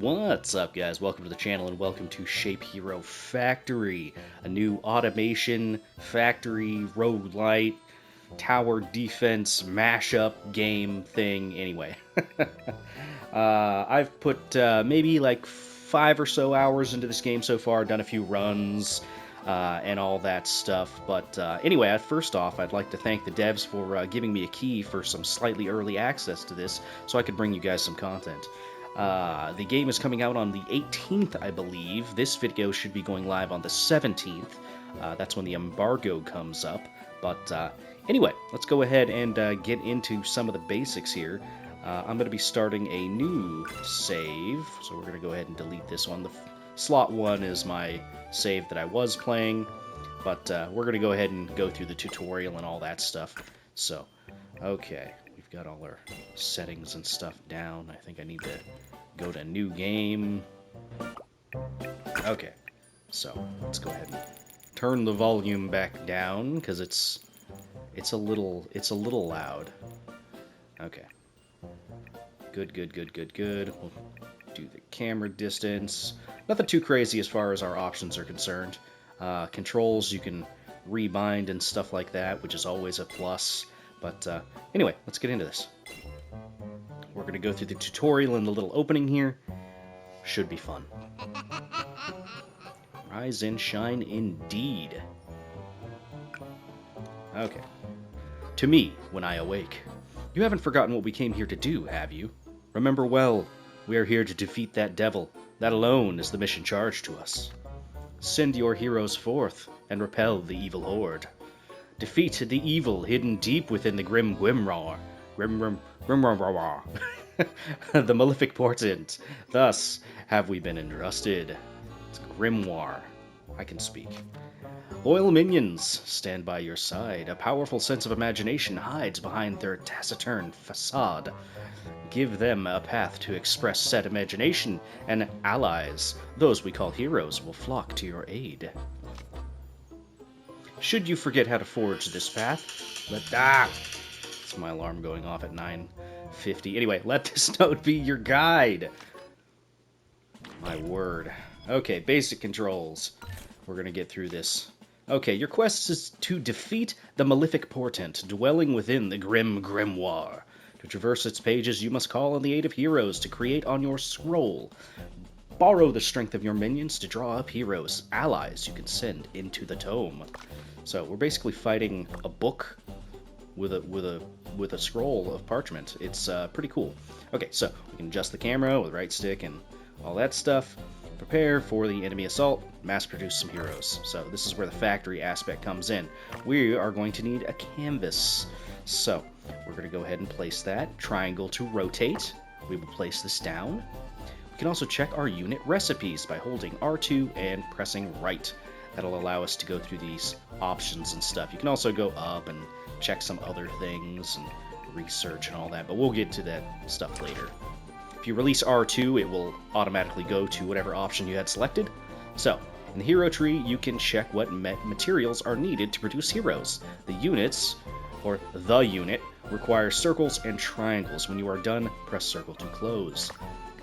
What's up, guys? Welcome to the channel and welcome to ShapeHero Factory, a new automation factory roguelite tower defense mashup game thing. Anyway, I've put maybe like 5 or so hours into this game so far, done a few runs and all that stuff. But anyway, first off, I'd like to thank the devs for giving me a key for some slightly early access to this so I could bring you guys some content. The game is coming out on the 18th, I believe. This video should be going live on the 17th. That's when the embargo comes up. But anyway, let's go ahead and get into some of the basics here. I'm going to be starting a new save, so we're going to go ahead and delete this one. The slot 1 is my save that I was playing, but we're going to go ahead and go through the tutorial and all that stuff. So, okay. Got all our settings and stuff down. I think I need to go to new game. Okay, so let's go ahead and turn the volume back down because it's a little loud. Okay, good. We'll do the camera distance. Nothing too crazy as far as our options are concerned. Controls you can rebind and stuff like that, which is always a plus. But anyway, let's get into this. We're going to go through the tutorial in the little opening here. Should be fun. Rise and shine indeed. Okay. To me, when I awake. You haven't forgotten what we came here to do, have you? Remember well, we are here to defeat that devil. That alone is the mission charged to us. Send your heroes forth and repel the evil horde. Defeat the evil hidden deep within the grim Grimroar. Grimroar. The malefic portent. Thus have we been entrusted. It's Grimoire. I can speak. Loyal minions stand by your side. A powerful sense of imagination hides behind their taciturn facade. Give them a path to express said imagination, and allies, those we call heroes, will flock to your aid. Should you forget how to forge this path, it's my alarm going off at 9:50. Anyway, let this note be your guide. My word. Okay, basic controls. We're gonna get through this. Okay, your quest is to defeat the malefic portent dwelling within the grim grimoire. To traverse its pages, you must call on the aid of heroes to create on your scroll. Borrow the strength of your minions to draw up heroes, allies you can send into the tome. So we're basically fighting a book with a scroll of parchment. It's pretty cool. Okay, so we can adjust the camera with right stick and all that stuff. Prepare for the enemy assault. Mass produce some heroes. So this is where the factory aspect comes in. We are going to need a canvas. So we're going to go ahead and place that. Triangle to rotate. We will place this down. We can also check our unit recipes by holding R2 and pressing right. That'll allow us to go through these options and stuff. You can also go up and check some other things and research and all that, but we'll get to that stuff later. If you release R2, it will automatically go to whatever option you had selected. So, in the hero tree, you can check what materials are needed to produce heroes. The units, or the unit, require circles and triangles. When you are done, press circle to close.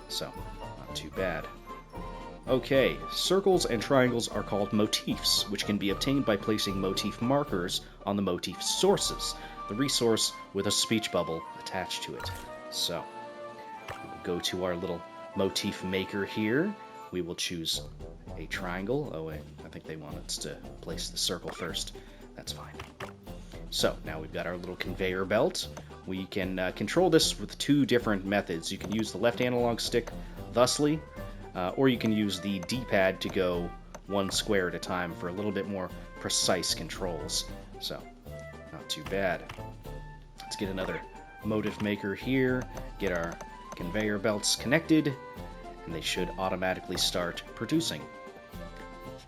So, not too bad. Okay, circles and triangles are called motifs, which can be obtained by placing motif markers on the motif sources, the resource with a speech bubble attached to it. So, we'll go to our little motif maker here. We will choose a triangle. Oh wait, I think they want us to place the circle first. That's fine. So, now we've got our little conveyor belt. We can control this with 2 different methods. You can use the left analog stick thusly, or you can use the D-pad to go 1 square at a time for a little bit more precise controls. So, not too bad. Let's get another motif maker here, get our conveyor belts connected, and they should automatically start producing.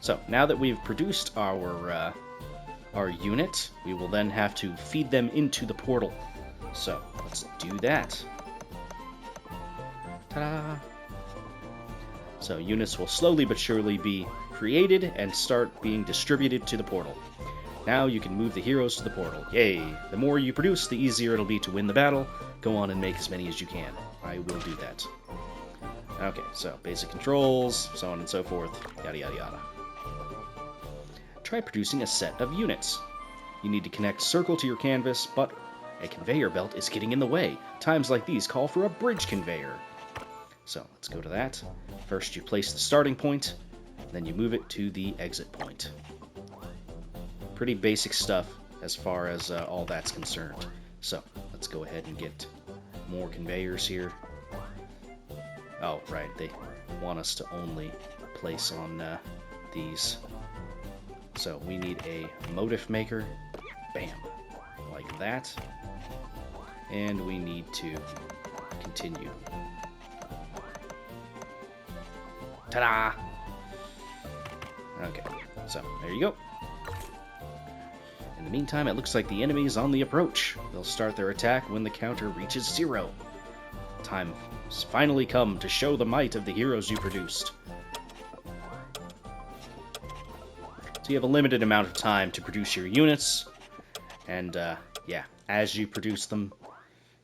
So, now that we've produced our unit, we will then have to feed them into the portal. So, let's do that. Ta-da! So units will slowly but surely be created and start being distributed to the portal. Now you can move the heroes to the portal. Yay! The more you produce, the easier it'll be to win the battle. Go on and make as many as you can. I will do that. Okay, so basic controls, so on and so forth, yada yada yada. Try producing a set of units. You need to connect circle to your canvas, but a conveyor belt is getting in the way. Times like these call for a bridge conveyor. So let's go to that. First you place the starting point, then you move it to the exit point. Pretty basic stuff as far as all that's concerned. So let's go ahead and get more conveyors here. Oh, right, they want us to only place on these. So we need a motif maker. Bam. Like that. And we need to continue. Ta-da! Okay, so there you go. In the meantime, it looks like the enemy is on the approach. They'll start their attack when the counter reaches 0. Time has finally come to show the might of the heroes you produced. So you have a limited amount of time to produce your units, and yeah, as you produce them,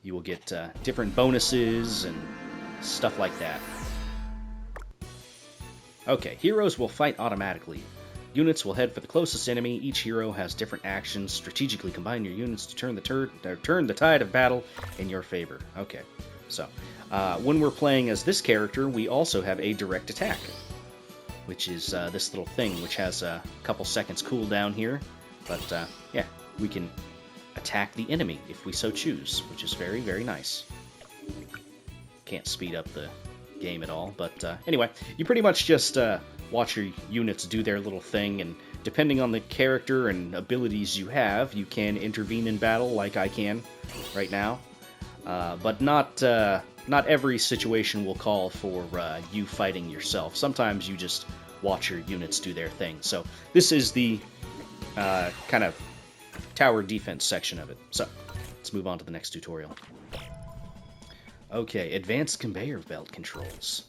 you will get different bonuses and stuff like that. Okay, heroes will fight automatically. Units will head for the closest enemy. Each hero has different actions. Strategically combine your units to turn the tide of battle in your favor. Okay, so when we're playing as this character, we also have a direct attack, which is this little thing, which has a couple seconds cooldown here. But yeah, we can attack the enemy if we so choose, which is very, very nice. Can't speed up the game at all, but anyway, you pretty much just watch your units do their little thing, and depending on the character and abilities you have, you can intervene in battle like I can right now. But not every situation will call for you fighting yourself. Sometimes you just watch your units do their thing. So this is the kind of tower defense section of it. So let's move on to the next tutorial. Okay, advanced conveyor belt controls.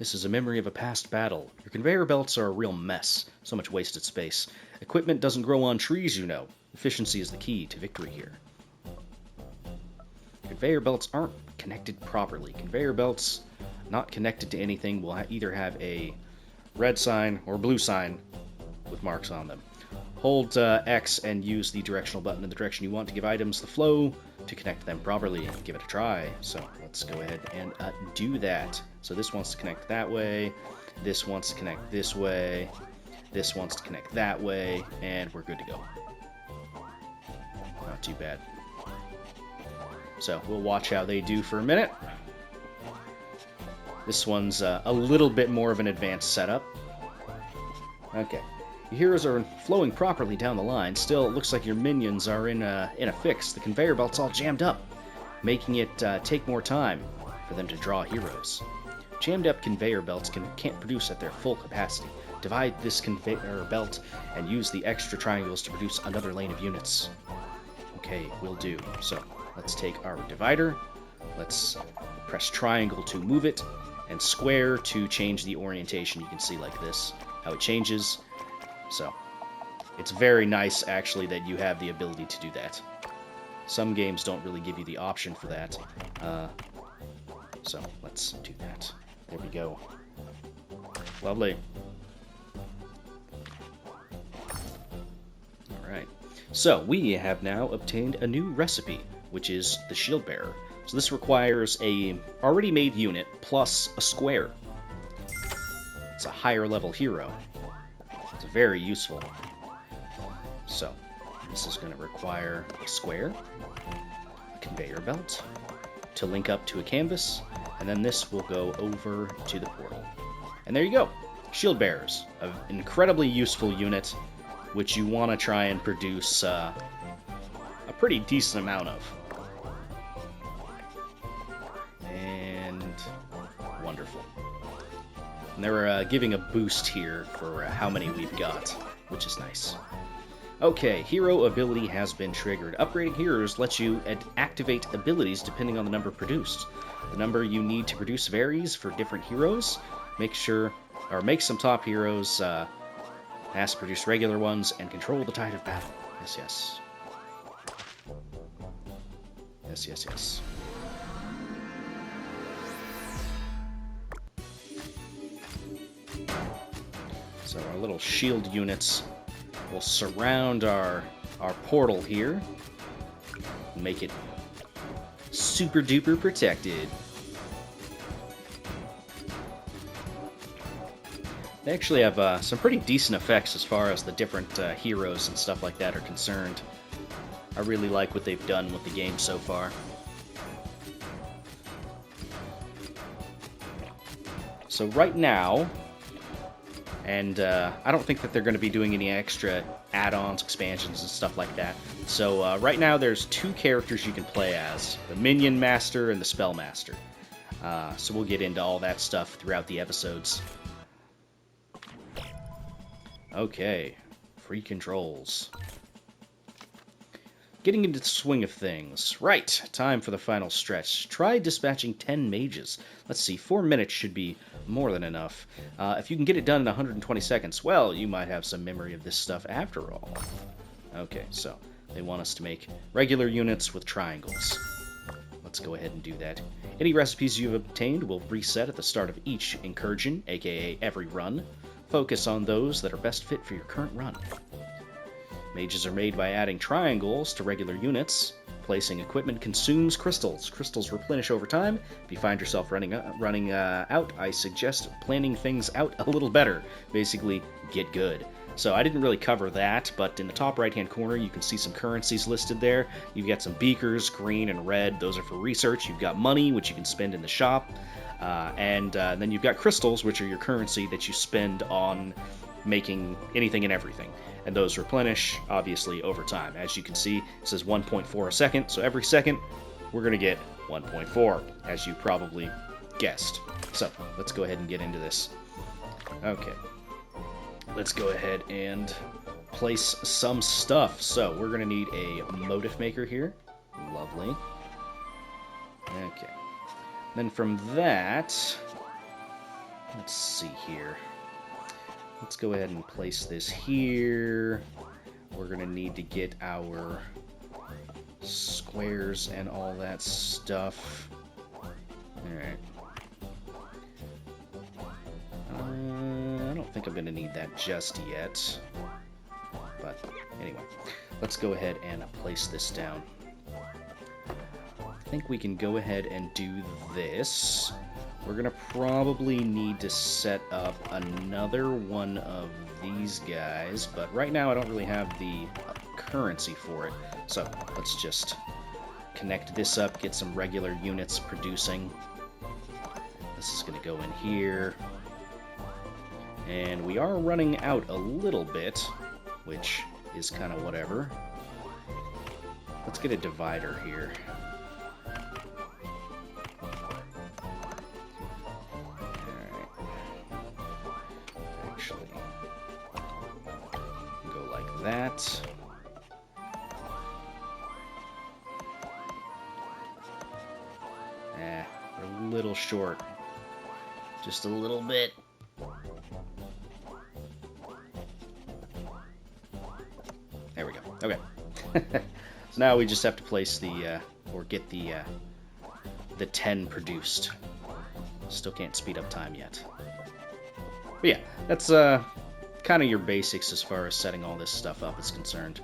This is a memory of a past battle. Your conveyor belts are a real mess. So much wasted space. Equipment doesn't grow on trees, you know. Efficiency is the key to victory here. Conveyor belts aren't connected properly. Conveyor belts not connected to anything will either have a red sign or blue sign with marks on them. Hold X and use the directional button in the direction you want to give items the flow to connect them properly. Give it a try. So let's go ahead and do that. So this wants to connect that way, this wants to connect this way, this wants to connect that way, and we're good to go. Not too bad. So we'll watch how they do for a minute. This one's a little bit more of an advanced setup. Okay. Your heroes are flowing properly down the line. Still, it looks like your minions are in a fix. The conveyor belt's all jammed up, making it take more time for them to draw heroes. Jammed up conveyor belts can't produce at their full capacity. Divide this conveyor belt and use the extra triangles to produce another lane of units. Okay, will do. So let's take our divider. Let's press triangle to move it, and square to change the orientation. You can see like this, how it changes. So, it's very nice, actually, that you have the ability to do that. Some games don't really give you the option for that. So, let's do that. There we go. Lovely. Alright. So, we have now obtained a new recipe, which is the Shieldbearer. So this requires a already made unit plus a square. It's a higher level hero. It's very useful. So, this is going to require a square, a conveyor belt, to link up to a canvas, and then this will go over to the portal. And there you go! Shieldbearers, an incredibly useful unit, which you want to try and produce a pretty decent amount of. And wonderful. And they're giving a boost here for how many we've got, which is nice. Okay, hero ability has been triggered. Upgrading heroes lets you activate abilities depending on the number produced. The number you need to produce varies for different heroes. Make some top heroes, mass produce regular ones, and control the tide of battle. Yes, yes. Yes, yes, yes. So our little shield units will surround our portal here and make it super duper protected. They actually have some pretty decent effects as far as the different heroes and stuff like that are concerned. I really like what they've done with the game so far. So right now, and I don't think that they're going to be doing any extra add-ons, expansions, and stuff like that. So right now there's 2 characters you can play as, the Minion Master and the Spell Master. So we'll get into all that stuff throughout the episodes. Okay, free controls. Getting into the swing of things. Right, time for the final stretch. Try dispatching 10 mages. Let's see, 4 minutes should be more than enough. If you can get it done in 120 seconds, well, you might have some memory of this stuff after all. Okay, so they want us to make regular units with triangles. Let's go ahead and do that. Any recipes you've obtained will reset at the start of each incursion, aka every run. Focus on those that are best fit for your current run. Mages are made by adding triangles to regular units. Placing equipment consumes crystals. Crystals replenish over time. If you find yourself running out, I suggest planning things out a little better. Basically, get good. So I didn't really cover that, but in the top right-hand corner, you can see some currencies listed there. You've got some beakers, green and red. Those are for research. You've got money, which you can spend in the shop. And then you've got crystals, which are your currency that you spend on making anything and everything. And those replenish, obviously, over time. As you can see, it says 1.4 a second, so every second, we're going to get 1.4, as you probably guessed. So, let's go ahead and get into this. Okay. Let's go ahead and place some stuff. So, we're going to need a motif maker here. Lovely. Okay. Then from that, let's see here. Let's go ahead and place this here. We're going to need to get our squares and all that stuff. Alright. I don't think I'm going to need that just yet. But anyway, let's go ahead and place this down. I think we can go ahead and do this. We're going to probably need to set up another one of these guys, but right now I don't really have the currency for it. So let's just connect this up, get some regular units producing. This is going to go in here. And we are running out a little bit, which is kind of whatever. Let's get a divider here. That. We're a little short. Just a little bit. There we go. Okay. So now we just have to place the, or get the 10 produced. Still can't speed up time yet. But yeah, that's, kind of your basics as far as setting all this stuff up is concerned.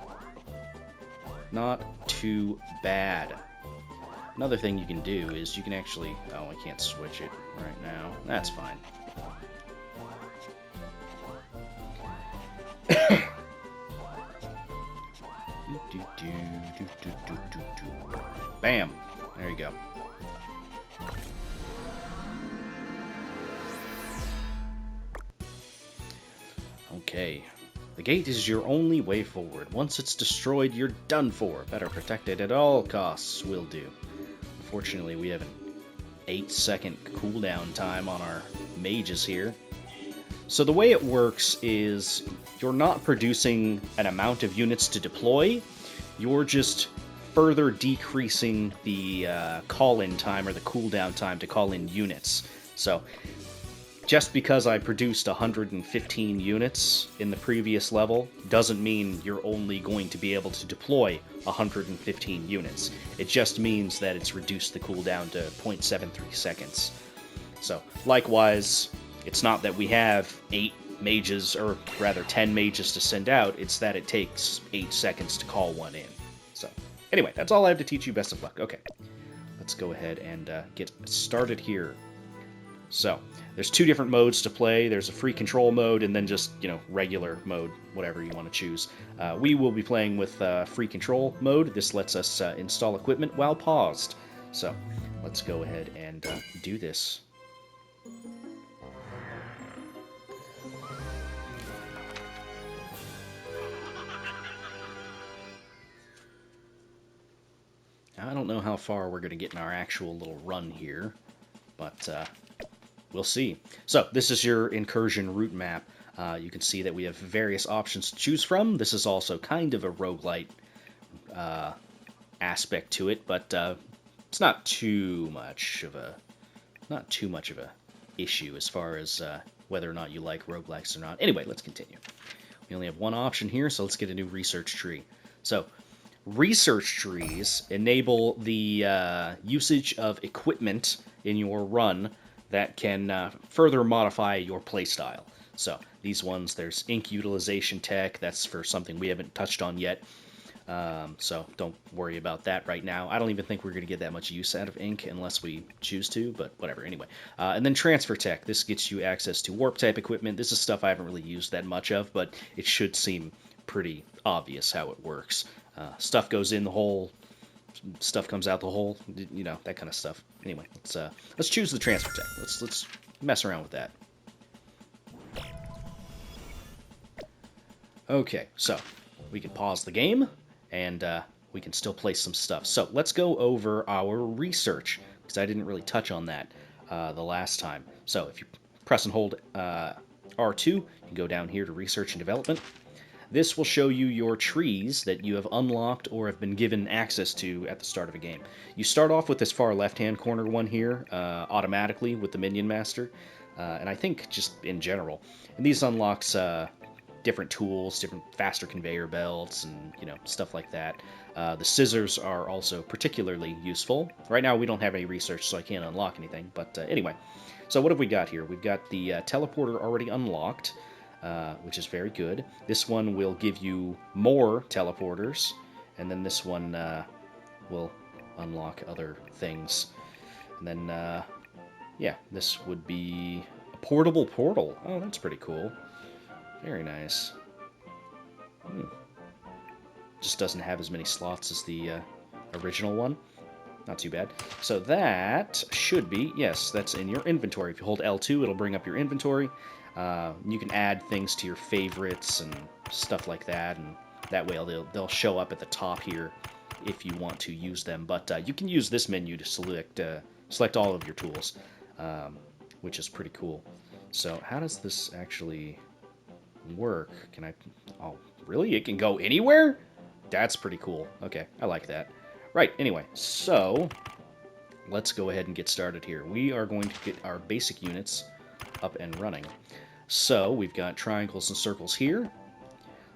Not too bad. Another thing you can do is you can actually... Oh, I can't switch it right now. That's fine. Bam! There you go. Okay. The gate is your only way forward. Once it's destroyed, you're done for. Better protect it at all costs. Will do. Unfortunately, we have an 8-second cooldown time on our mages here. So the way it works is you're not producing an amount of units to deploy. You're just further decreasing the call-in time or the cooldown time to call in units. So just because I produced 115 units in the previous level doesn't mean you're only going to be able to deploy 115 units. It just means that it's reduced the cooldown to 0.73 seconds. So, likewise, it's not that we have 8 mages, or rather 10 mages to send out, it's that it takes 8 seconds to call one in. So, anyway, that's all I have to teach you. Best of luck. Okay, let's go ahead and get started here. So, there's 2 different modes to play. There's a free control mode and then just, regular mode, whatever you want to choose. We will be playing with free control mode. This lets us install equipment while paused. So, let's go ahead and do this. I don't know how far we're going to get in our actual little run here, but we'll see. So, this is your incursion route map. You can see that we have various options to choose from. This is also kind of a roguelite aspect to it, but it's not too much of a issue as far as whether or not you like roguelikes or not. Anyway, let's continue. We only have one option here, so let's get a new research tree. So, research trees enable the usage of equipment in your run that can further modify your playstyle. So these ones, there's ink utilization tech. That's for something we haven't touched on yet. So don't worry about that right now. I don't even think we're going to get that much use out of ink unless we choose to, but whatever. Anyway, and then transfer tech. This gets you access to warp type equipment. This is stuff I haven't really used that much of, but it should seem pretty obvious how it works. Stuff goes in the hole, stuff comes out the hole, that kind of stuff. Anyway, let's choose the transfer tech. Let's mess around with that. Okay, so we can pause the game, and we can still place some stuff. So let's go over our research, because I didn't really touch on that the last time. So if you press and hold R2, you can go down here to research and development. This will show you your trees that you have unlocked or have been given access to at the start of a game. You start off with this far left-hand corner one here, automatically with the Minion Master, and I think just in general. And these unlocks different tools, different faster conveyor belts, and stuff like that. The scissors are also particularly useful. Right now we don't have any research, so I can't unlock anything, but anyway. So what have we got here? We've got the teleporter already unlocked, which is very good. This one will give you more teleporters, and then this one will unlock other things. And then, yeah, this would be a portable portal. Oh, that's pretty cool. Very nice. Just doesn't have as many slots as the original one. Not too bad. So that should be, yes, that's in your inventory. If you hold L2, it'll bring up your inventory. You can add things to your favorites and stuff like that, and that way they'll show up at the top here if you want to use them. But you can use this menu to select all of your tools, which is pretty cool. So how does this actually work? Can I... Oh, really? It can go anywhere? That's pretty cool. Okay, I like that. Right, anyway, so let's go ahead and get started here. We are going to get our basic units up and running. So we've got triangles and circles here.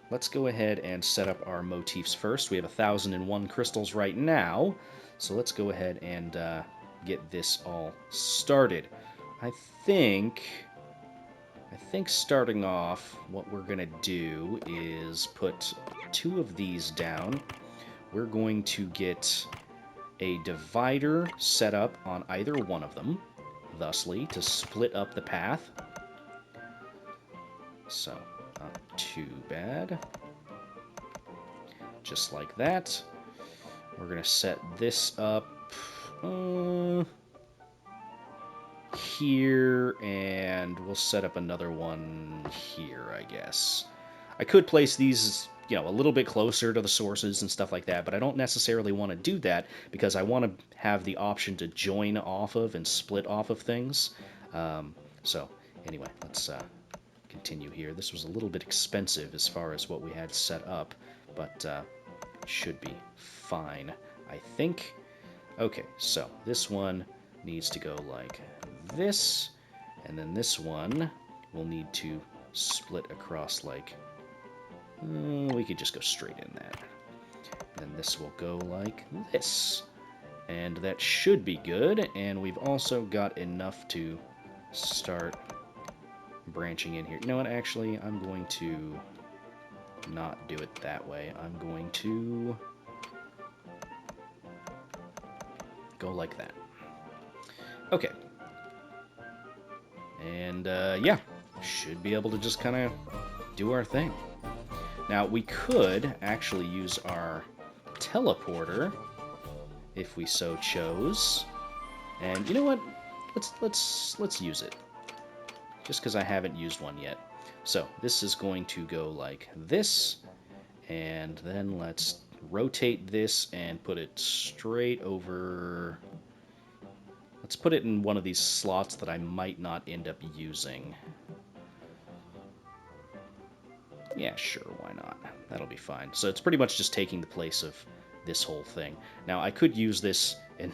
Let's go ahead and set up our motifs first. We have 1,001 crystals right now, so let's go ahead and get this all started. I think starting off, what we're going to do is put 2 of these down. We're going to get a divider set up on either one of them, thusly, to split up the path. So, not too bad. Just like that. We're going to set this up here, and we'll set up another one here, I guess. I could place these, a little bit closer to the sources and stuff like that, but I don't necessarily want to do that because I want to have the option to join off of and split off of things. So, anyway, let's continue here. This was a little bit expensive as far as what we had set up, but should be fine, I think. Okay, so this one needs to go like this, and then this one will need to split across like... we could just go straight in that. Then this will go like this. And that should be good, and we've also got enough to start branching in here. You know what, actually, I'm going to not do it that way. I'm going to go like that. Okay. And, yeah, should be able to just kind of do our thing. Now, we could actually use our teleporter, if we so chose. And you know what? Let's use it. Just because I haven't used one yet. So, this is going to go like this, and then let's rotate this and put it straight over... Let's put it in one of these slots that I might not end up using. Yeah, sure, why not? That'll be fine. So it's pretty much just taking the place of this whole thing. Now, I could use this in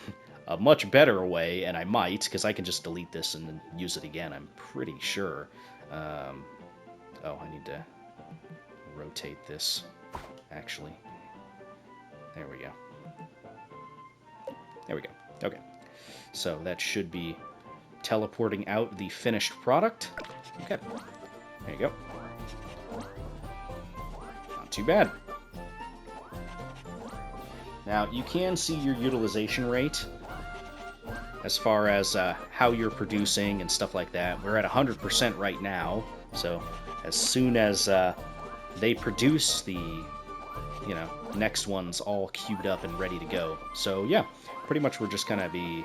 a much better way, and I might, because I can just delete this and then use it again, I'm pretty sure. Oh, I need to rotate this, actually. There we go. There we go. Okay. So that should be teleporting out the finished product. Okay. There you go. Not too bad. Now, you can see your utilization rate as far as how you're producing and stuff like that. We're at 100% right now, so as soon as they produce the, you know, next one's all queued up and ready to go. So yeah, pretty much we're just gonna be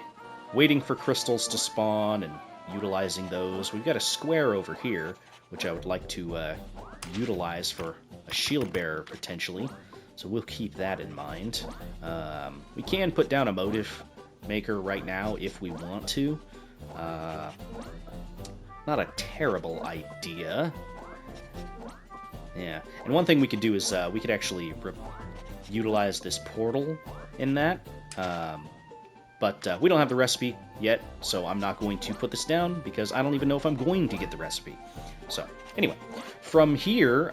waiting for crystals to spawn and utilizing those. We've got a square over here, which I would like to utilize for a Shieldbearer potentially, so we'll keep that in mind. We can put down a motive maker right now if we want to. Not a terrible idea. Yeah, and one thing we could do is we could actually utilize this portal in that. But we don't have the recipe yet, so I'm not going to put this down because I don't even know if I'm going to get the recipe. So, anyway, from here,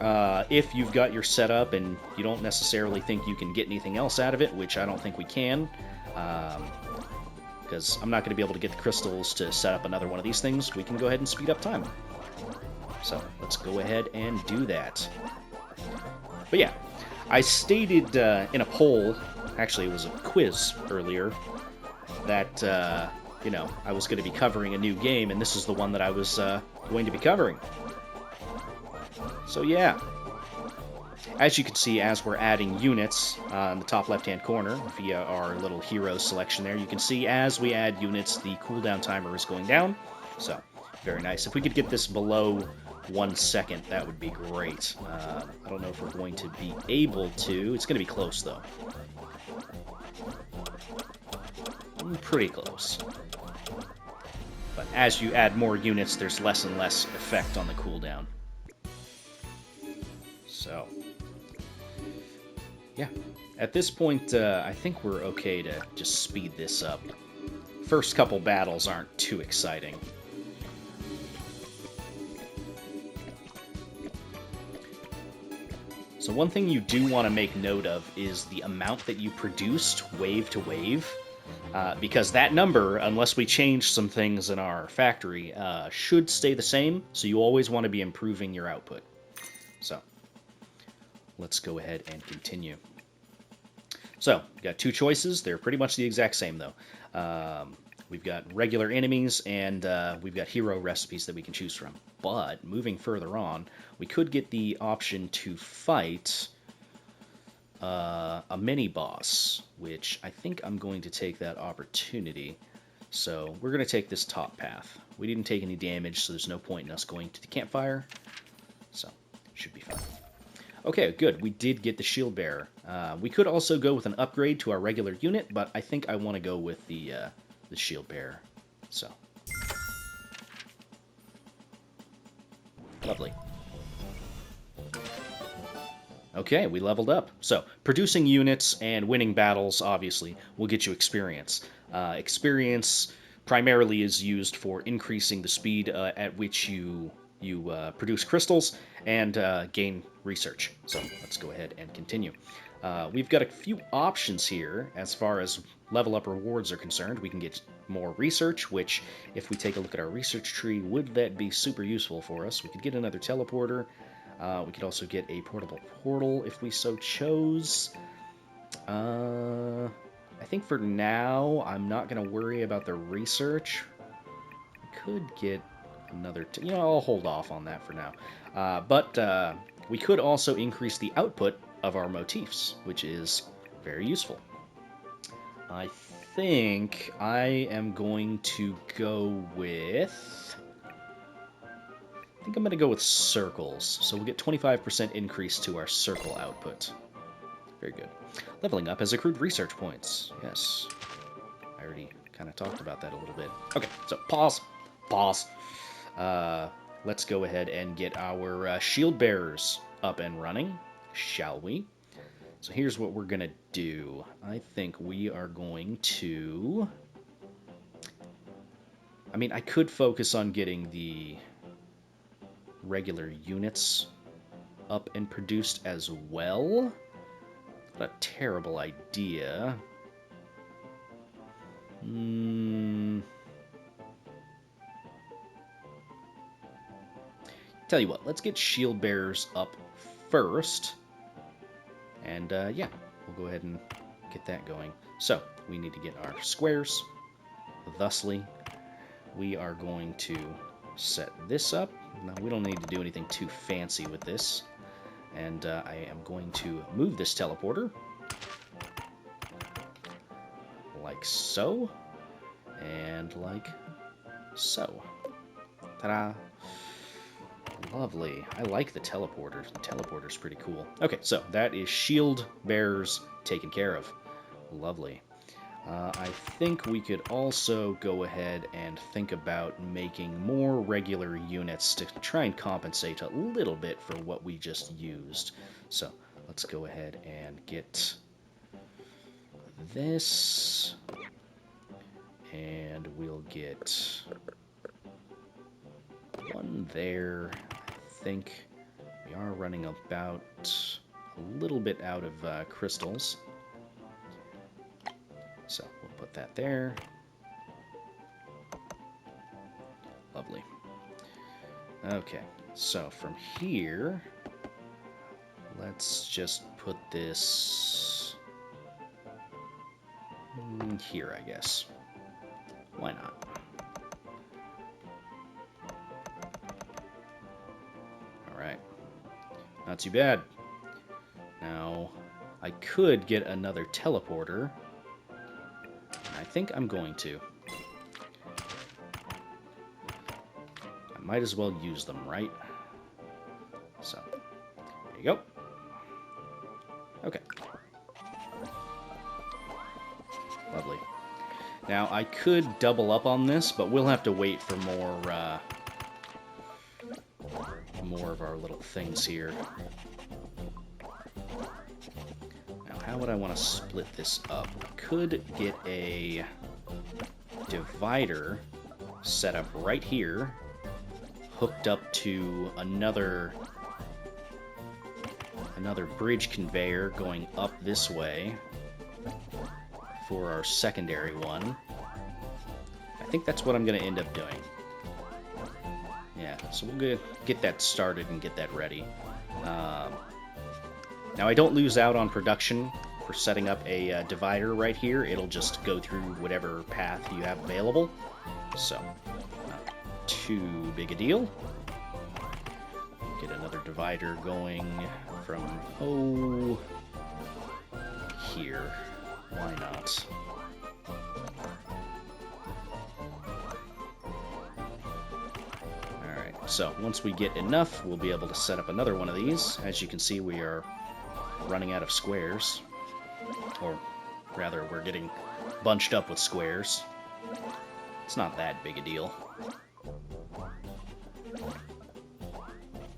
if you've got your setup and you don't necessarily think you can get anything else out of it, which I don't think we can, because I'm not going to be able to get the crystals to set up another one of these things, we can go ahead and speed up time. So, let's go ahead and do that. But yeah, I stated in a poll, actually it was a quiz earlier, that, you know, I was going to be covering a new game, and this is the one that I was going to be covering. So yeah, as you can see, as we're adding units in the top left-hand corner via our little hero selection there, you can see as we add units, the cooldown timer is going down. So, very nice. If we could get this below 1 second, that would be great. I don't know if we're going to be able to. It's going to be close, though. Pretty close. But as you add more units, there's less and less effect on the cooldown. So, yeah. At this point, I think we're okay to just speed this up. First couple battles aren't too exciting. So one thing you do want to make note of is the amount that you produced wave to wave. Because that number, unless we change some things in our factory, should stay the same, so you always want to be improving your output. So, let's go ahead and continue. So, we've got two choices. They're pretty much the exact same, though. We've got regular enemies, and we've got hero recipes that we can choose from. But, moving further on, we could get the option to fight a mini-boss, which I think I'm going to take that opportunity. So we're going to take this top path. We didn't take any damage, so there's no point in us going to the campfire. So, should be fine. Okay, good. We did get the Shieldbearer. We could also go with an upgrade to our regular unit, but I think I want to go with the Shieldbearer. So. Lovely. Okay, we leveled up. So, producing units and winning battles, obviously, will get you experience. Experience primarily is used for increasing the speed at which you produce crystals and gain research. So, let's go ahead and continue. We've got a few options here as far as level up rewards are concerned. We can get more research, which, if we take a look at our research tree, would that be super useful for us? We could get another teleporter. We could also get a portable portal if we so chose. I think for now, I'm not going to worry about the research. We could get another... I'll hold off on that for now. But we could also increase the output of our motifs, which is very useful. I think I am going to go with... I think I'm going to go with circles. So we'll get 25% increase to our circle output. Very good. Leveling up has accrued research points. Yes. I already kind of talked about that a little bit. Okay, so pause. Pause. Let's go ahead and get our Shieldbearers up and running, shall we? So here's what we're going to do. I think we are going to... I mean, I could focus on getting the regular units up and produced as well. What a terrible idea. Tell you what, let's get Shieldbearers up first. And yeah, we'll go ahead and get that going. So, we need to get our squares. Thusly, we are going to set this up. Now, we don't need to do anything too fancy with this. And I am going to move this teleporter. Like so. And like so. Ta-da! Lovely. I like the teleporter. The teleporter's pretty cool. Okay, so that is Shieldbearers taken care of. Lovely. I think we could also go ahead and think about making more regular units to try and compensate a little bit for what we just used. So let's go ahead and get this. And we'll get one there. I think we are running about a little bit out of crystals. So we'll put that there. Lovely. Okay, so from here, let's just put this here, I guess. Why not? Alright. Not too bad. Now, I could get another teleporter. I think I'm going to. I might as well use them, right? So, there you go. Okay. Lovely. Now, I could double up on this, but we'll have to wait for more of our little things here. Now, how would I want to split this up? I could get a divider set up right here, hooked up to another bridge conveyor going up this way for our secondary one. I think that's what I'm going to end up doing. Yeah, so we'll get that started and get that ready. Now, I don't lose out on production for setting up a divider right here. It'll just go through whatever path you have available. So, not too big a deal. Get another divider going from, here. Why not? Alright, so once we get enough, we'll be able to set up another one of these. As you can see, we are running out of squares. Or rather, we're getting bunched up with squares. It's not that big a deal.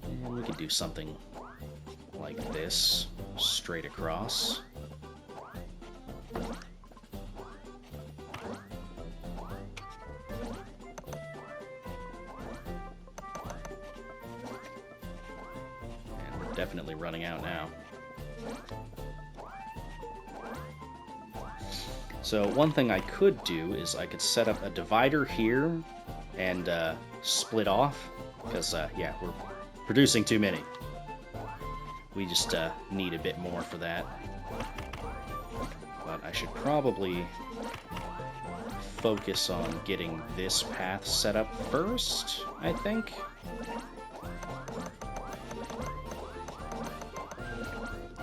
And we could do something like this, straight across. And we're definitely running out now. So one thing I could do is I could set up a divider here and split off, because, yeah, we're producing too many. We just need a bit more for that. But I should probably focus on getting this path set up first, I think.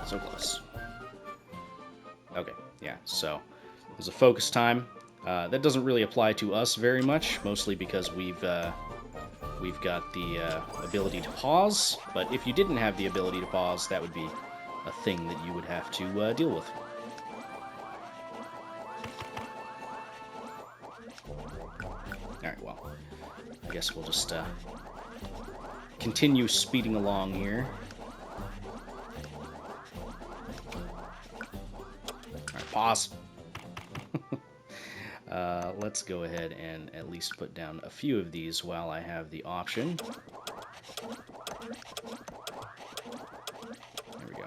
So close. Okay, yeah, so there's a focus time. That doesn't really apply to us very much, mostly because we've got the ability to pause, but if you didn't have the ability to pause, that would be a thing that you would have to deal with. Alright, well, I guess we'll just continue speeding along here. Alright, pause. Let's go ahead and at least put down a few of these while I have the option. There we go.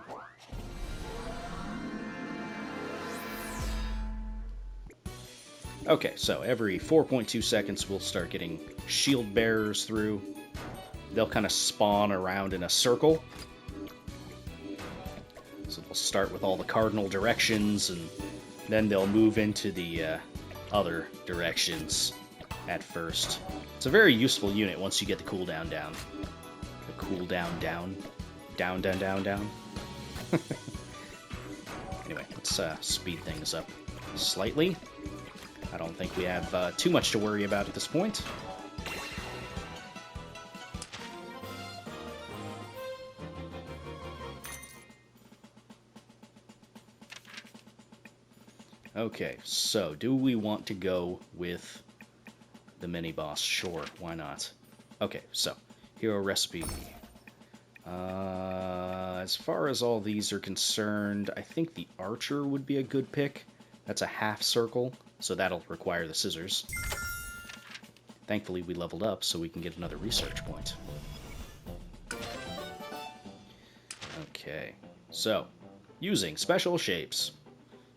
Okay, so every 4.2 seconds we'll start getting Shieldbearers through. They'll kind of spawn around in a circle. So they'll start with all the cardinal directions, and then they'll move into the other directions at first. It's a very useful unit once you get the cooldown down. The cooldown down. Down, down, down, down. Anyway, let's speed things up slightly. I don't think we have too much to worry about at this point. Okay, so do we want to go with the mini-boss? Sure, why not? Okay, so, hero recipe. As far as all these are concerned, I think the archer would be a good pick. That's a half circle, so that'll require the scissors. Thankfully, we leveled up, so we can get another research point. Okay, so, using special shapes.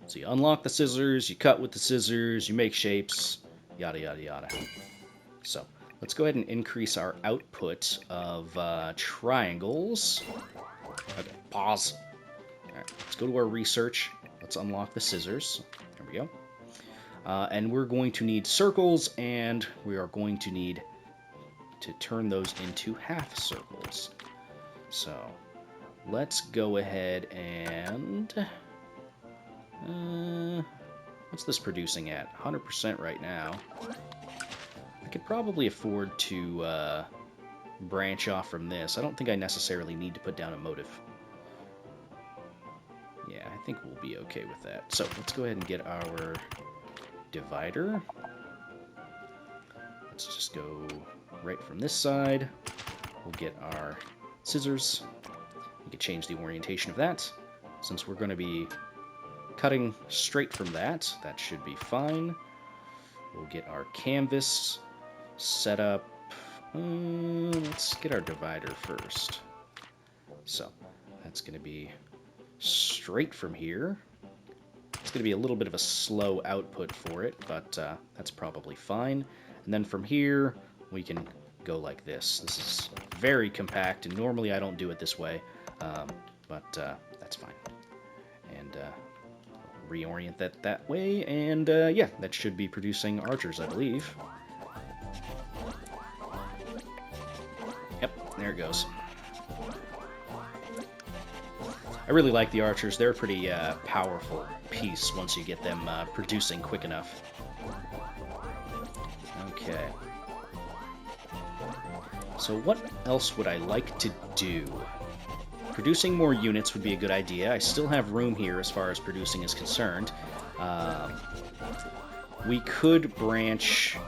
So you unlock the scissors, you cut with the scissors, you make shapes, yada yada yada. So, let's go ahead and increase our output of triangles. Okay, pause. Alright, let's go to our research. Let's unlock the scissors. There we go. And we're going to need circles, and we are going to need to turn those into half circles. So, let's go ahead and... what's this producing at? 100% right now. I could probably afford to branch off from this. I don't think I necessarily need to put down a motive. Yeah, I think we'll be okay with that. So let's go ahead and get our divider. Let's just go right from this side. We'll get our scissors. We can change the orientation of that. Since we're going to be cutting straight from that, that should be fine. We'll get our canvas set up. Let's get our divider first. So, that's going to be straight from here. It's going to be a little bit of a slow output for it, but that's probably fine. And then from here, we can go like this. This is very compact, and normally I don't do it this way, but that's fine. And reorient that way, and yeah, that should be producing archers, I believe. Yep, there it goes. I really like the archers. They're a pretty powerful piece once you get them producing quick enough. Okay. So what else would I like to do? Producing more units would be a good idea. I still have room here as far as producing is concerned. We could branch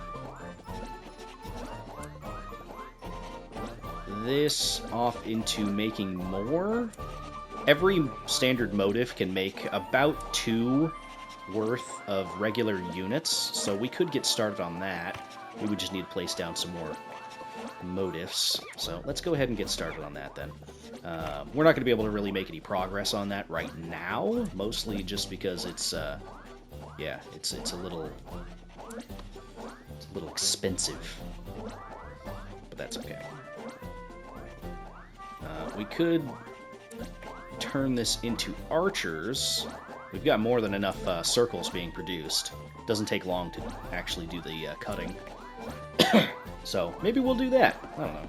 this off into making more. Every standard motive can make about 2 worth of regular units, so we could get started on that. We would just need to place down some more motifs. So let's go ahead and get started on that then. We're not going to be able to really make any progress on that right now, mostly just because it's Yeah, it's a little expensive, but that's okay. We could turn this into archers. We've got more than enough circles being produced. Doesn't take long to actually do the cutting. So maybe we'll do that. I don't know.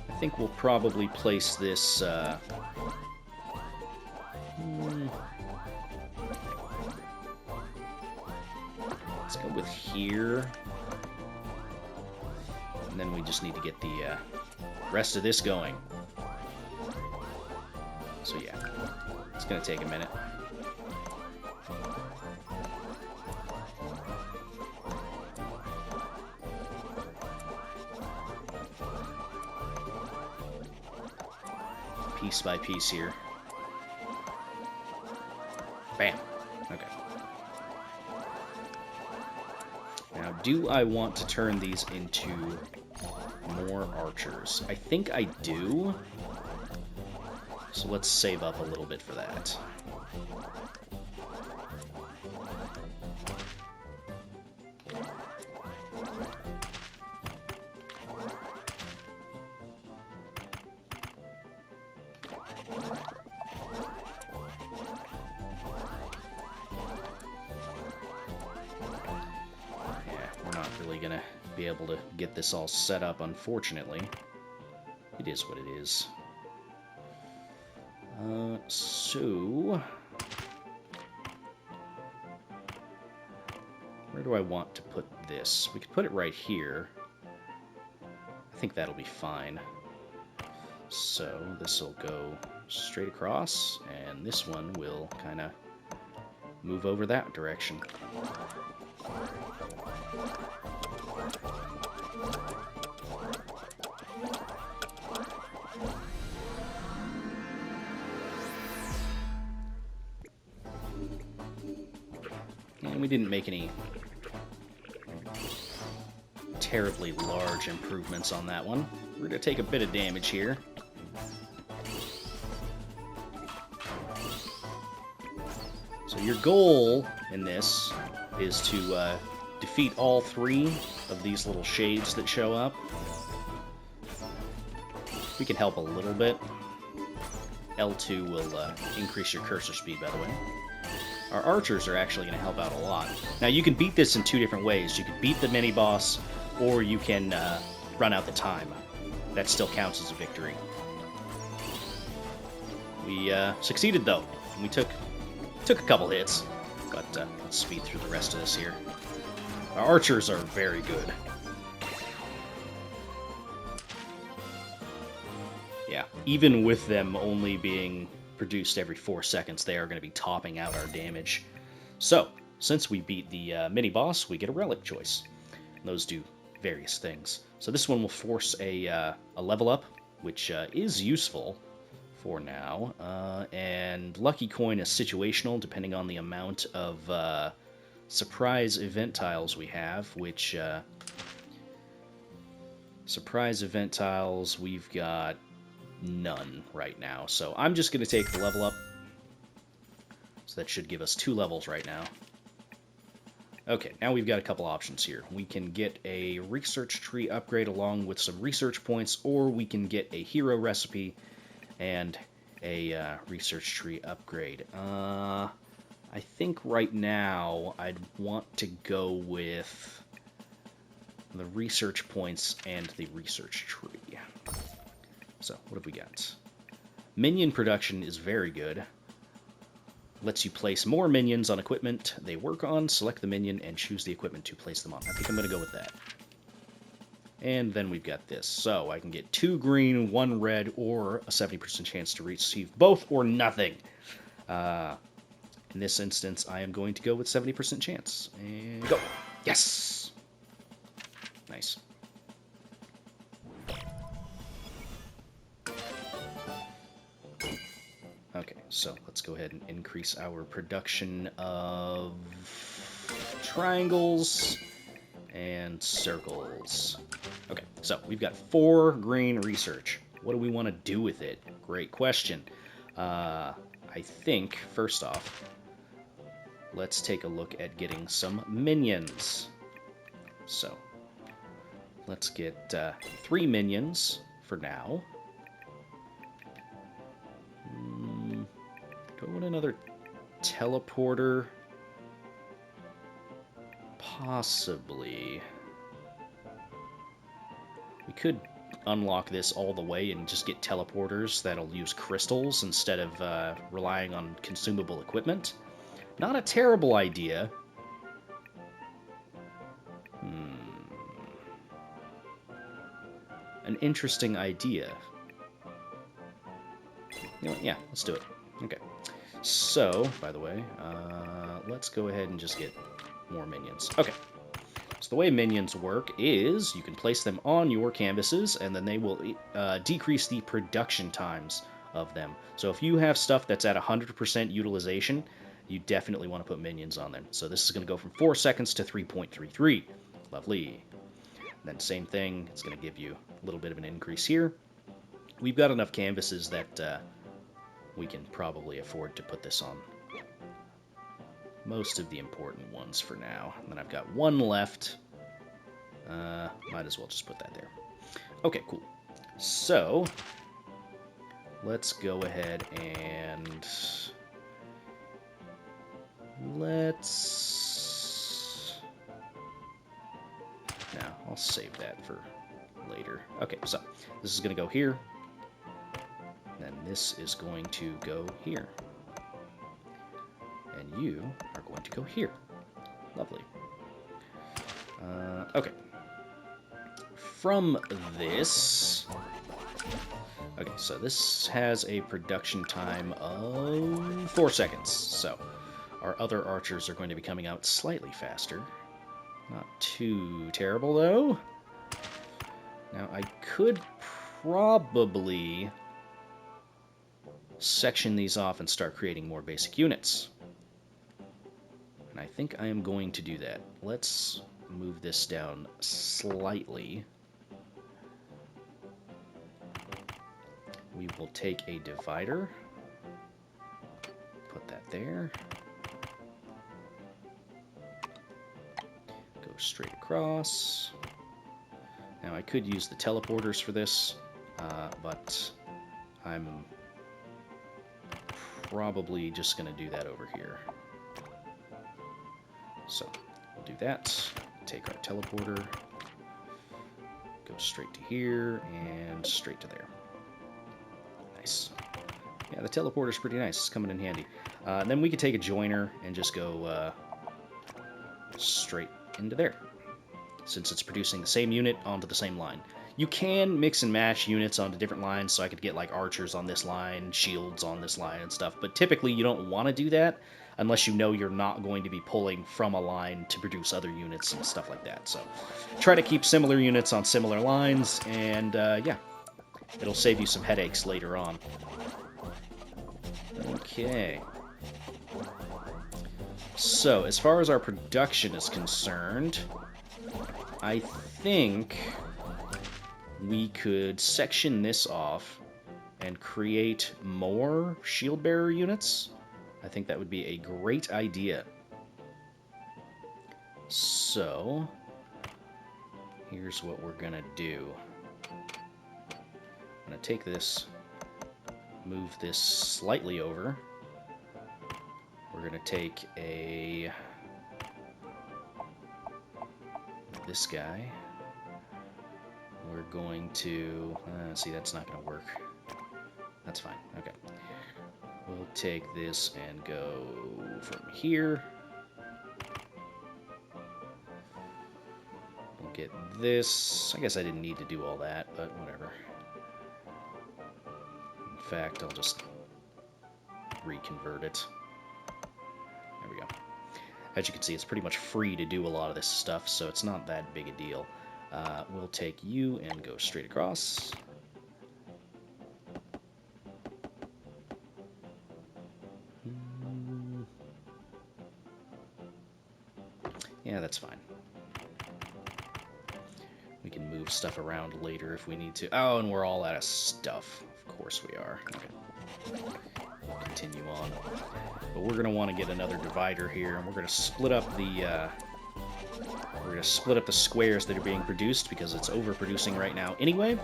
I think we'll probably place this... Let's go with here. And then we just need to get the rest of this going. So yeah, it's going to take a minute. Piece by piece here. Bam. Okay. Now, do I want to turn these into more archers? I think I do. So let's save up a little bit for that. Be able to get this all set up, unfortunately. It is what it is. So... where do I want to put this? We could put it right here. I think that'll be fine. So this will go straight across, and this one will kind of move over that direction. And we didn't make any terribly large improvements on that one. We're going to take a bit of damage here. So your goal in this is to defeat all 3 of these little shades that show up. We can help a little bit. L2 will increase your cursor speed, by the way. Our archers are actually going to help out a lot. Now, you can beat this in 2 different ways. You can beat the mini-boss, or you can run out the time. That still counts as a victory. We succeeded, though. We took a couple hits, but let's speed through the rest of this here. Our archers are very good. Yeah, even with them only being produced every 4 seconds, they are going to be topping out our damage. So, since we beat the mini-boss, we get a relic choice. Those do various things. So this one will force a level up, which is useful for now. And Lucky Coin is situational, depending on the amount of surprise event tiles we have, which... surprise event tiles, we've got none right now. So I'm just going to take the level up. So that should give us 2 levels right now. Okay, now we've got a couple options here. We can get a research tree upgrade along with some research points, or we can get a hero recipe and a research tree upgrade. I think right now I'd want to go with the research points and the research tree. So, what have we got? Minion production is very good. Lets you place more minions on equipment they work on, select the minion, and choose the equipment to place them on. I think I'm going to go with that. And then we've got this. So, I can get 2 green, 1 red, or a 70% chance to receive both or nothing. In this instance, I am going to go with 70% chance. And go! Yes! Nice. Okay, so let's go ahead and increase our production of triangles and circles. Okay, so we've got 4 green research. What do we want to do with it? Great question. I think, first off, let's take a look at getting some minions. So, let's get 3 minions for now. Do I want another teleporter? Possibly. We could unlock this all the way and just get teleporters that'll use crystals instead of relying on consumable equipment. Not a terrible idea. An interesting idea. You know what? Yeah, let's do it. Okay. So, by the way, let's go ahead and just get more minions. Okay. So the way minions work is you can place them on your canvases, and then they will decrease the production times of them. So if you have stuff that's at 100% utilization, you definitely want to put minions on them. So this is going to go from 4 seconds to 3.33. Lovely. And then same thing, it's going to give you a little bit of an increase here. We've got enough canvases that we can probably afford to put this on most of the important ones for now. And then I've got 1 left. Might as well just put that there. Okay, cool. So, let's go ahead and now, I'll save that for later. Okay, so this is going to go here. Then this is going to go here. And you are going to go here. Lovely. Okay. From this... Okay, so this has a production time of 4 seconds. So our other archers are going to be coming out slightly faster. Not too terrible, though. Now, I could probably section these off and start creating more basic units. And I think I am going to do that. Let's move this down slightly. We will take a divider, put that there, go straight across. Now I could use the teleporters for this, but I'm probably just going to do that over here. So we'll do that, take our teleporter, go straight to here, and straight to there. Nice. Yeah, the teleporter's pretty nice. It's coming in handy. And then we could take a joiner and just go straight into there, since it's producing the same unit onto the same line. You can mix and match units onto different lines, so I could get like archers on this line, shields on this line and stuff, but typically you don't want to do that unless you know you're not going to be pulling from a line to produce other units and stuff like that. So try to keep similar units on similar lines, and yeah, it'll save you some headaches later on. Okay. So, as far as our production is concerned, I think we could section this off and create more Shieldbearer units. I think that would be a great idea. So, here's what we're gonna do. I'm gonna take this, move this slightly over. We're gonna take this guy. We're going to, see, that's not gonna work. That's fine, okay. We'll take this and go from here. We'll get this. I guess I didn't need to do all that, but whatever. In fact, I'll just reconvert it. There we go. As you can see, it's pretty much free to do a lot of this stuff, so it's not that big a deal. We'll take you and go straight across. Yeah, that's fine. We can move stuff around later if we need to. Oh, and we're all out of stuff. Of course we are. Okay. continue on. But we're going to want to get another divider here, and we're going to split up the squares that are being produced because it's overproducing right now anyway.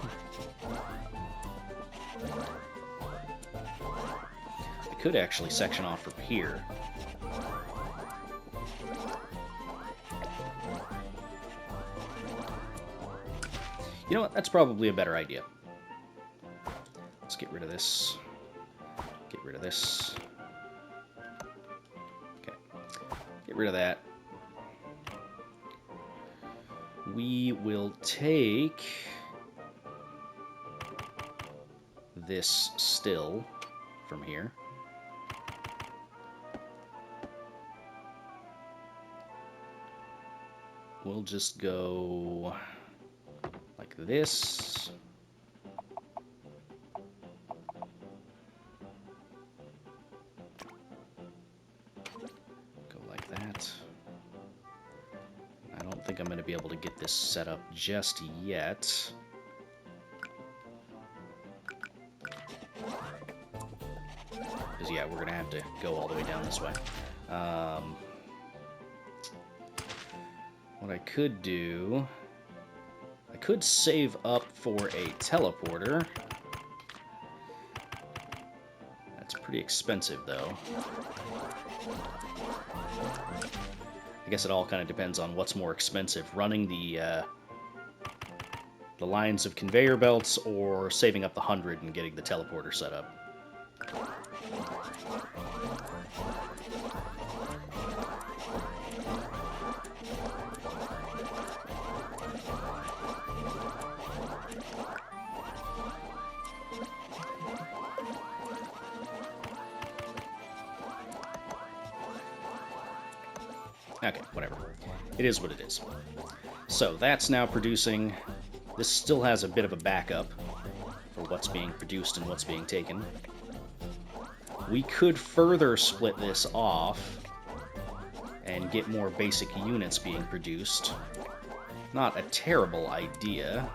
I could actually section off from here. You know what? That's probably a better idea. Let's get rid of this. Get rid of this. Okay. Get rid of that. We will take this still from here. We'll just go like this. Go like that. I don't think I'm going to be able to get this set up just yet. Because, yeah, we're going to have to go all the way down this way. What I could do... I could save up for a teleporter. That's pretty expensive, though. I guess it all kind of depends on what's more expensive, running the lines of conveyor belts or saving up the 100 and getting the teleporter set up. Okay, whatever. It is what it is. So that's now producing. This still has a bit of a backup for what's being produced and what's being taken. We could further split this off and get more basic units being produced. Not a terrible idea.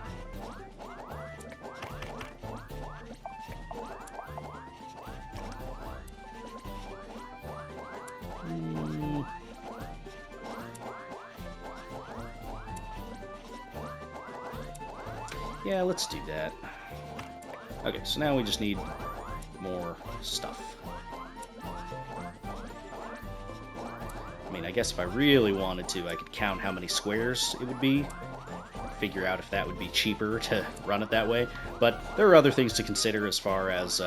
Yeah, let's do that. Okay, so now we just need more stuff. I mean, I guess if I really wanted to, I could count how many squares it would be, figure out if that would be cheaper to run it that way. But there are other things to consider as far as,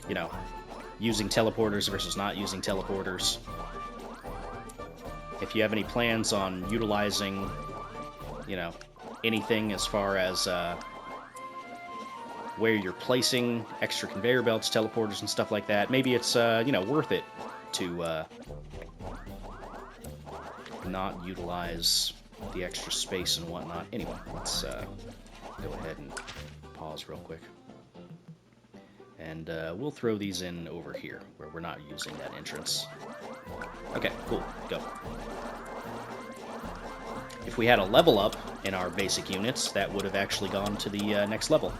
you know, using teleporters versus not using teleporters. If you have any plans on utilizing, you know, anything as far as where you're placing extra conveyor belts, teleporters, and stuff like that, maybe it's, you know, worth it to not utilize the extra space and whatnot. Anyway, let's go ahead and pause real quick. And we'll throw these in over here, where we're not using that entrance. Okay, cool, go. If we had a level up in our basic units, that would have actually gone to the next level.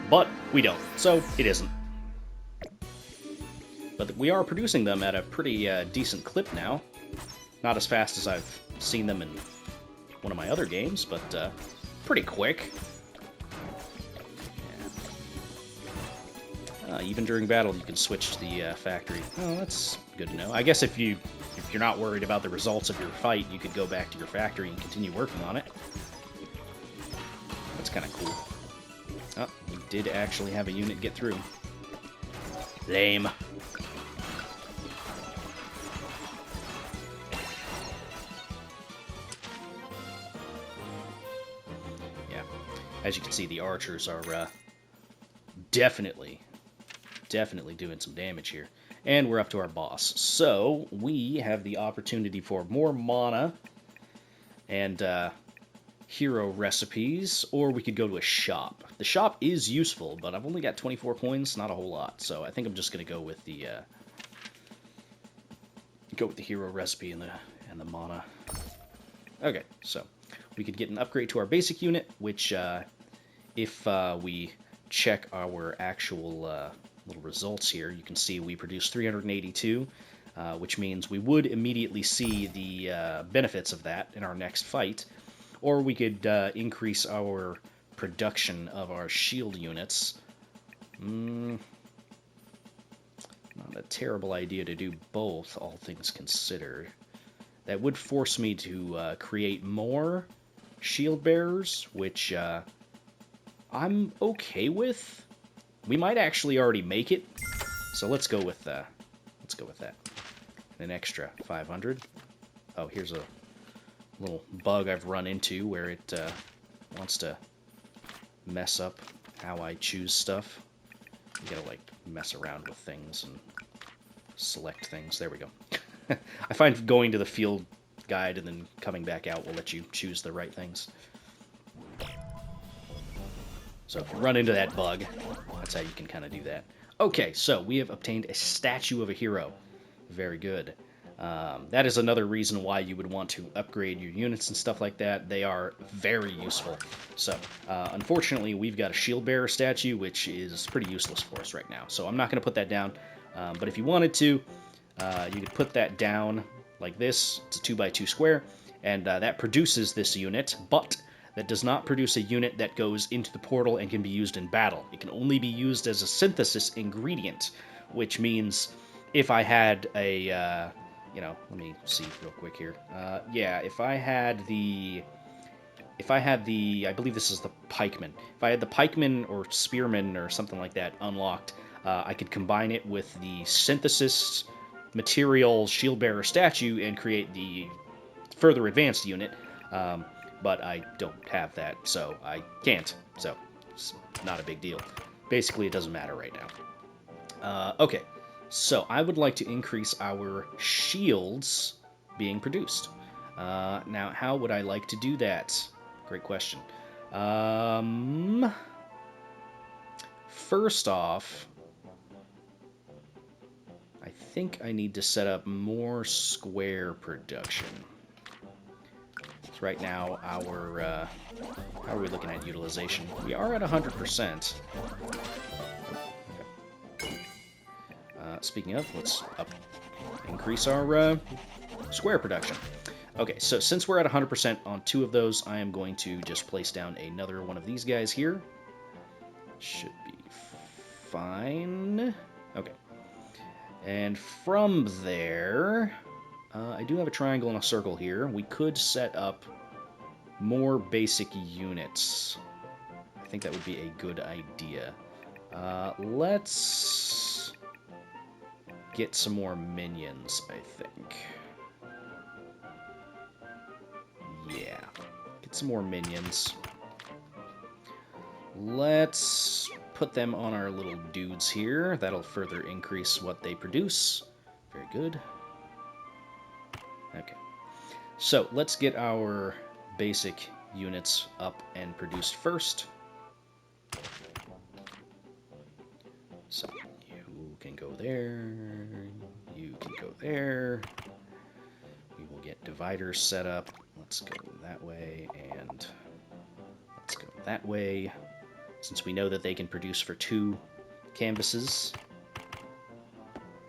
But we don't, so it isn't. But we are producing them at a pretty decent clip now. Not as fast as I've seen them in one of my other games, but pretty quick. Yeah. Even during battle, you can switch to the factory. Oh, that's good to know. I guess if you're not worried about the results of your fight, you could go back to your factory and continue working on it. That's kind of cool. Oh, we did actually have a unit get through. Lame. Yeah, as you can see, the archers are definitely doing some damage here. And we're up to our boss. So, we have the opportunity for more mana and hero recipes, or we could go to a shop. The shop is useful, but I've only got 24 coins, not a whole lot. So I think I'm just going to go with the hero recipe and the mana. Okay, so we could get an upgrade to our basic unit, which if we check our actual little results here, you can see we produced 382, which means we would immediately see the benefits of that in our next fight, or we could increase our production of our shield units. Not a terrible idea to do both, all things considered. That would force me to create more Shieldbearers, which I'm okay with. We might actually already make it, so let's go with that. An extra 500. Oh, here's a little bug I've run into where it wants to mess up how I choose stuff. You gotta, like, mess around with things and select things. There we go. I find going to the field guide and then coming back out will let you choose the right things. So if you run into that bug, that's how you can kind of do that. Okay, so we have obtained a statue of a hero. Very good. That is another reason why you would want to upgrade your units and stuff like that. They are very useful. So, unfortunately, we've got a Shieldbearer statue, which is pretty useless for us right now. So I'm not going to put that down. But if you wanted to, you could put that down like this. It's a 2x2 square, and that produces this unit, but that does not produce a unit that goes into the portal and can be used in battle. It can only be used as a synthesis ingredient, which means if I had a... let me see real quick here. Yeah, if I had the, I believe this is the pikeman. If I had the pikeman or spearman or something like that unlocked, I could combine it with the synthesis material Shieldbearer statue and create the further advanced unit. But I don't have that, so I can't. So it's not a big deal. Basically, it doesn't matter right now. Okay. So, I would like to increase our shields being produced. Now, how would I like to do that? Great question. First off, I think I need to set up more square production. So right now, our... how are we looking at utilization? We are at 100%. Speaking of, let's increase our square production. Okay, so since we're at 100% on 2 of those, I am going to just place down another one of these guys here. Should be fine. Okay. And from there, I do have a triangle and a circle here. We could set up more basic units. I think that would be a good idea. Let's get some more minions, I think. Yeah, get some more minions. Let's put them on our little dudes here. That'll further increase what they produce. Very good. Okay. So, let's get our basic units up and produced first. So, you can go there. You can go there. We will get dividers set up. Let's go that way, and let's go that way. Since we know that they can produce for 2 canvases,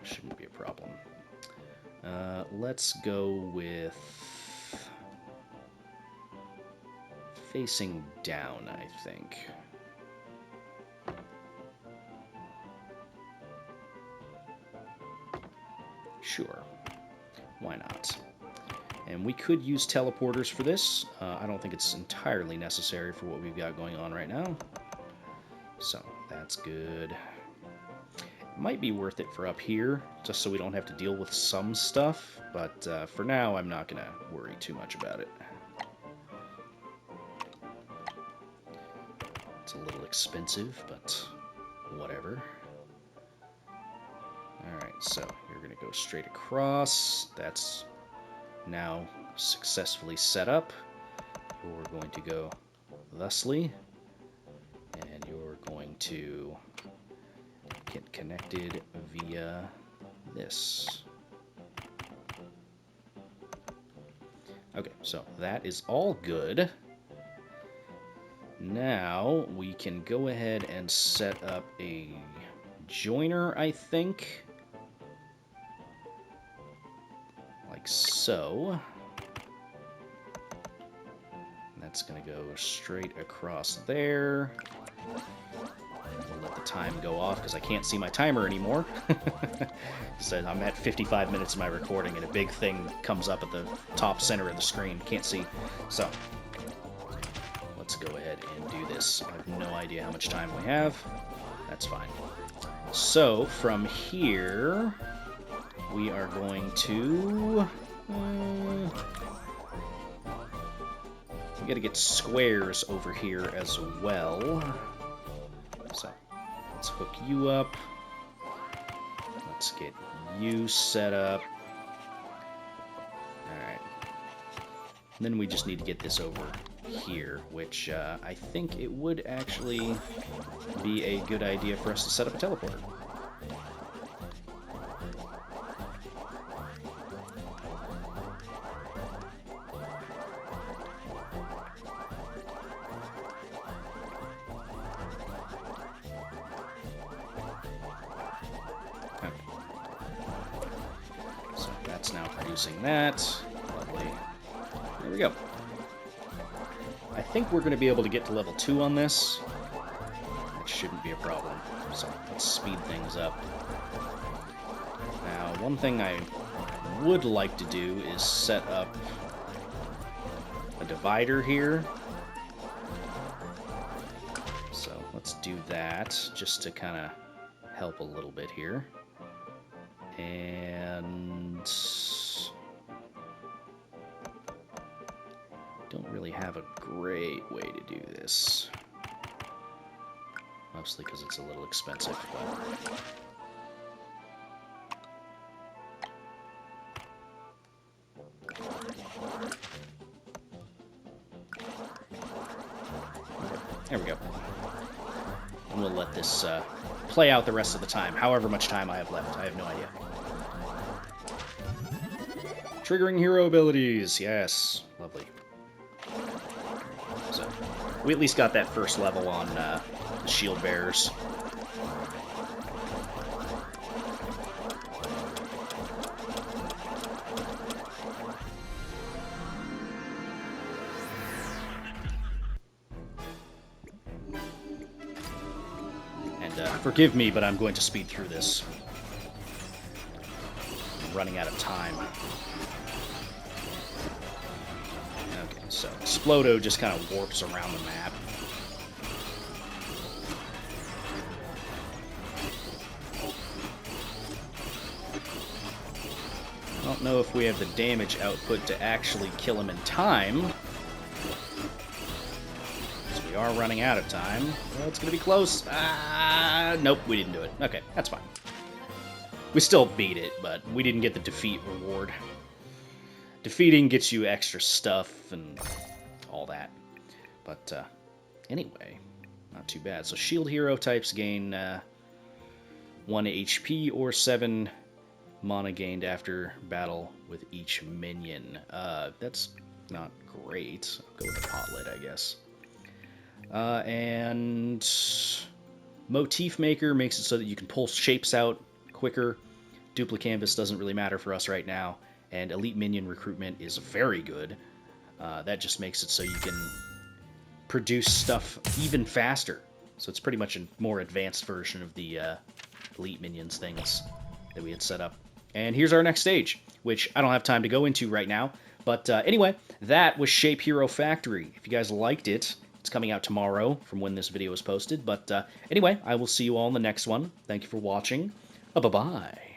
shouldn't be a problem. Let's go with facing down, I think. Sure. Why not? And we could use teleporters for this. I don't think it's entirely necessary for what we've got going on right now. So, that's good. It might be worth it for up here, just so we don't have to deal with some stuff. But for now, I'm not going to worry too much about it. It's a little expensive, but whatever. Alright, so you're going to go straight across. That's now successfully set up. You're going to go thusly. And you're going to get connected via this. Okay, so that is all good. Now we can go ahead and set up a joiner, I think. Like so. That's going to go straight across there. We'll let the time go off because I can't see my timer anymore. So I'm at 55 minutes of my recording and a big thing comes up at the top center of the screen. Can't see. So let's go ahead and do this. I have no idea how much time we have. That's fine. So from here, we are going to... we gotta get squares over here as well. So let's hook you up. Let's get you set up. Alright. Then we just need to get this over here, which I think it would actually be a good idea for us to set up a teleporter. Now producing that. Lovely. There we go. I think we're going to be able to get to level 2 on this. That shouldn't be a problem. So let's speed things up. Now, one thing I would like to do is set up a divider here. So let's do that just to kind of help a little bit here. And don't really have a great way to do this. Mostly because it's a little expensive, but... There we go. And we'll let this play out the rest of the time, however much time I have left. I have no idea. Triggering hero abilities, yes. Lovely. So, we at least got that first level on the Shieldbearers. And forgive me, but I'm going to speed through this. I'm running out of time. Okay, so Explodo just kind of warps around the map. I don't know if we have the damage output to actually kill him in time. So we are running out of time. Well, it's going to be close. Nope, we didn't do it. Okay, that's fine. We still beat it, but we didn't get the defeat reward. Defeating gets you extra stuff and all that. But anyway, not too bad. So shield hero types gain 1 HP or 7 mana gained after battle with each minion. That's not great. I'll go with the potlit, I guess. And Motif Maker makes it so that you can pull shapes out quicker. Duplicanvas doesn't really matter for us right now. And Elite Minion Recruitment is very good. That just makes it so you can produce stuff even faster. So it's pretty much a more advanced version of the Elite Minions things that we had set up. And here's our next stage, which I don't have time to go into right now. But anyway, that was ShapeHero Factory. If you guys liked it, it's coming out tomorrow from when this video is posted. But anyway, I will see you all in the next one. Thank you for watching. Bye-bye.